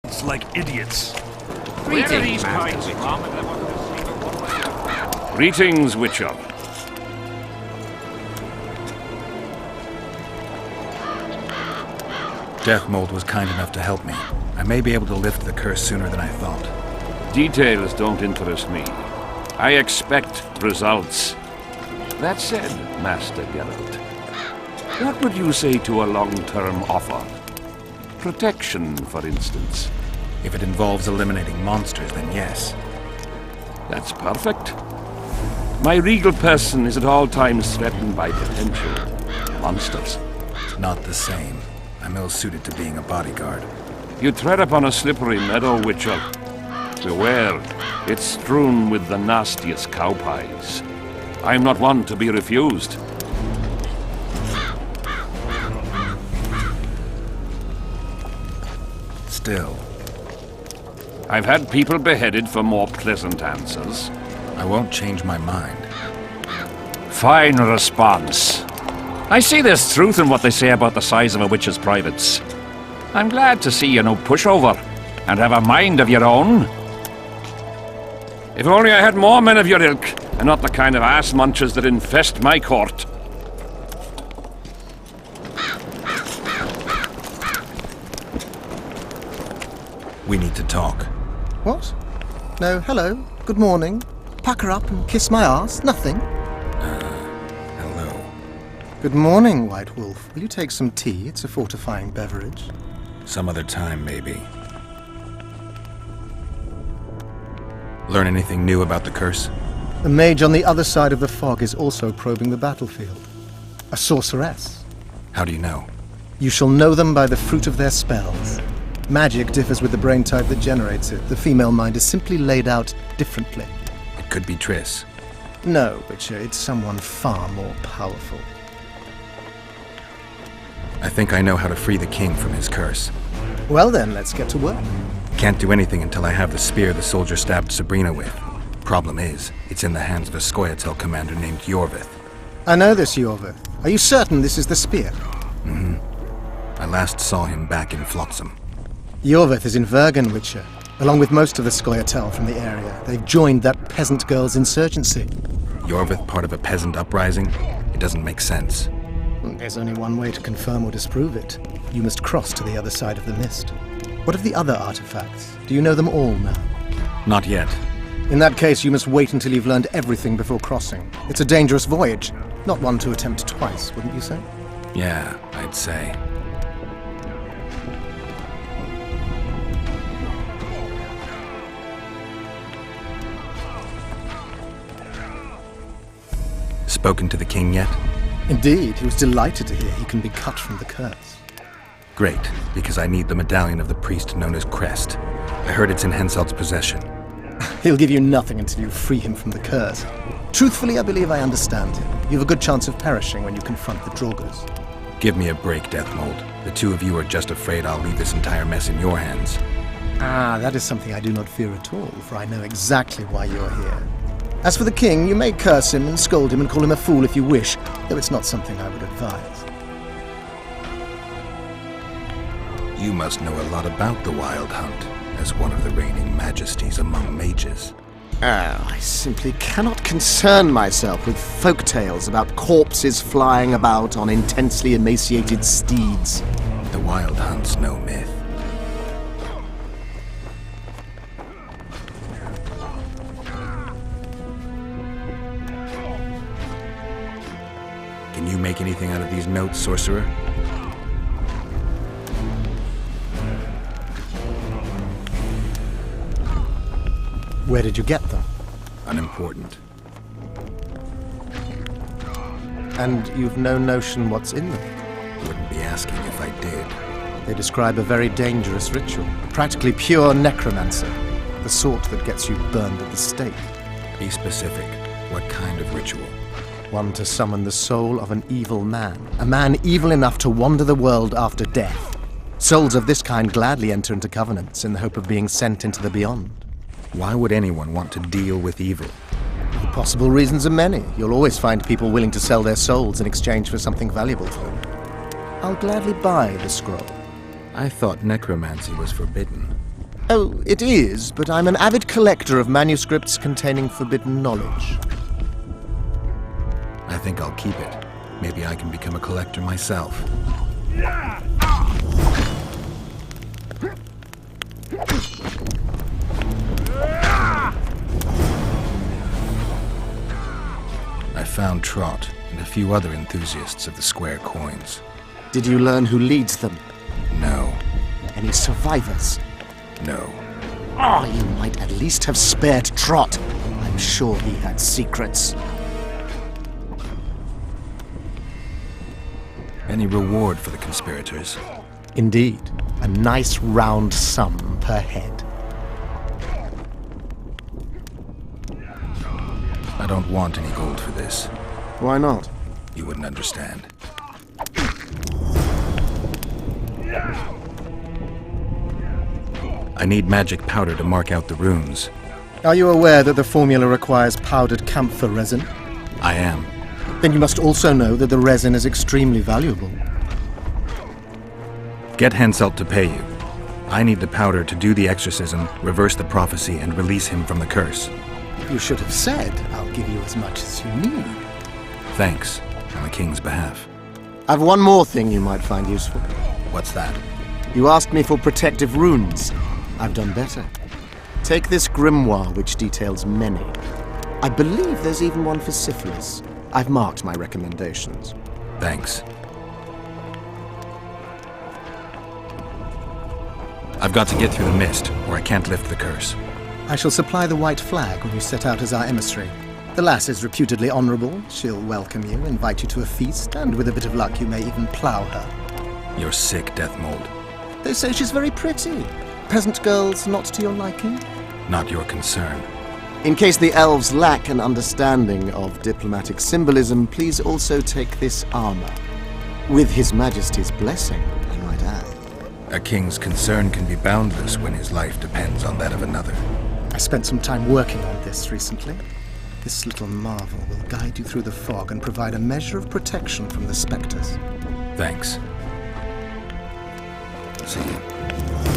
It's like idiots. Where are these kinds from? Greetings, Witcher. Deathmold was kind enough to help me. I may be able to lift the curse sooner than I thought. Details don't interest me. I expect results. That said, Master Geralt, what would you say to a long-term offer? Protection, for instance. If it involves eliminating monsters, then yes. That's perfect. My regal person is at all times threatened by potential monsters. Not the same. I'm ill-suited to being a bodyguard. You tread upon a slippery meadow, Witcher. Beware, it's strewn with the nastiest cow pies. I am not one to be refused. Still, I've had people beheaded for more pleasant answers. I won't change my mind. Fine response. I see there's truth in what they say about the size of a witch's privates. I'm glad to see you're no pushover, and have a mind of your own. If only I had more men of your ilk, and not the kind of ass munchers that infest my court. We need to talk. What? No, hello, good morning. Pucker up and kiss my ass, nothing. Hello. Good morning, White Wolf. Will you take some tea? It's a fortifying beverage. Some other time, maybe. Learn anything new about the curse? The mage on the other side of the fog is also probing the battlefield. A sorceress. How do you know? You shall know them by the fruit of their spells. Magic differs with the brain type that generates it. The female mind is simply laid out differently. It could be Triss. No, Witcher, it's someone far more powerful. I think I know how to free the king from his curse. Well then, let's get to work. Can't do anything until I have the spear the soldier stabbed Sabrina with. Problem is, it's in the hands of a Scoia'tael commander named Yorvith. I know this, Yorvith. Are you certain this is the spear? Mm-hmm. I last saw him back in Flotsam. Yorvith is in Vergen, Witcher, along with most of the Scoia'tael from the area. They've joined that peasant girl's insurgency. Yorvith part of a peasant uprising? It doesn't make sense. There's only one way to confirm or disprove it. You must cross to the other side of the mist. What of the other artifacts? Do you know them all now? Not yet. In that case, you must wait until you've learned everything before crossing. It's a dangerous voyage, not one to attempt twice, wouldn't you say? Yeah, I'd say. Spoken to the king yet? Indeed, he was delighted to hear he can be cut from the curse. Great, because I need the medallion of the priest known as Crest. I heard it's in Henselt's possession. He'll give you nothing until you free him from the curse. Truthfully, I believe I understand him. You have a good chance of perishing when you confront the Draugrs. Give me a break, Deathmold. The two of you are just afraid I'll leave this entire mess in your hands. Ah, that is something I do not fear at all, for I know exactly why you're here. As for the king, you may curse him and scold him and call him a fool if you wish, though it's not something I would advise. You must know a lot about the Wild Hunt, as one of the reigning majesties among mages. Oh, I simply cannot concern myself with folk tales about corpses flying about on intensely emaciated steeds. The Wild Hunt's no myth. Can you make anything out of these notes, sorcerer? Where did you get them? Unimportant. And you've no notion what's in them? Wouldn't be asking if I did. They describe a very dangerous ritual, practically pure necromancy, the sort that gets you burned at the stake. Be specific. What kind of ritual? One to summon the soul of an evil man. A man evil enough to wander the world after death. Souls of this kind gladly enter into covenants in the hope of being sent into the beyond. Why would anyone want to deal with evil? The possible reasons are many. You'll always find people willing to sell their souls in exchange for something valuable to them. I'll gladly buy the scroll. I thought necromancy was forbidden. Oh, it is, but I'm an avid collector of manuscripts containing forbidden knowledge. I think I'll keep it. Maybe I can become a collector myself. I found Trot and a few other enthusiasts of the square coins. Did you learn who leads them? No, Any survivors? no. Oh, you might at least have spared Trot. I'm sure he had secrets. Any reward for the conspirators? Indeed, a nice round sum per head. I don't want any gold for this. Why not? You wouldn't understand. I need magic powder to mark out the runes. Are you aware that the formula requires powdered camphor resin? I am. Then you must also know that the resin is extremely valuable. Get Henselt to pay you. I need the powder to do the exorcism, reverse the prophecy, and release him from the curse. You should have said, I'll give you as much as you need. Thanks, on the king's behalf. I've one more thing you might find useful. What's that? You asked me for protective runes. I've done better. Take this grimoire, which details many. I believe there's even one for syphilis. I've marked my recommendations. Thanks. I've got to get through the mist, or I can't lift the curse. I shall supply the white flag when you set out as our emissary. The lass is reputedly honourable. She'll welcome you, invite you to a feast, and with a bit of luck you may even plough her. You're sick, Death Mold. They say she's very pretty. Peasant girls not to your liking? Not your concern. In case the elves lack an understanding of diplomatic symbolism, please also take this armor. With His Majesty's blessing, I might add. A king's concern can be boundless when his life depends on that of another. I spent some time working on this recently. This little marvel will guide you through the fog and provide a measure of protection from the spectres. Thanks. See you.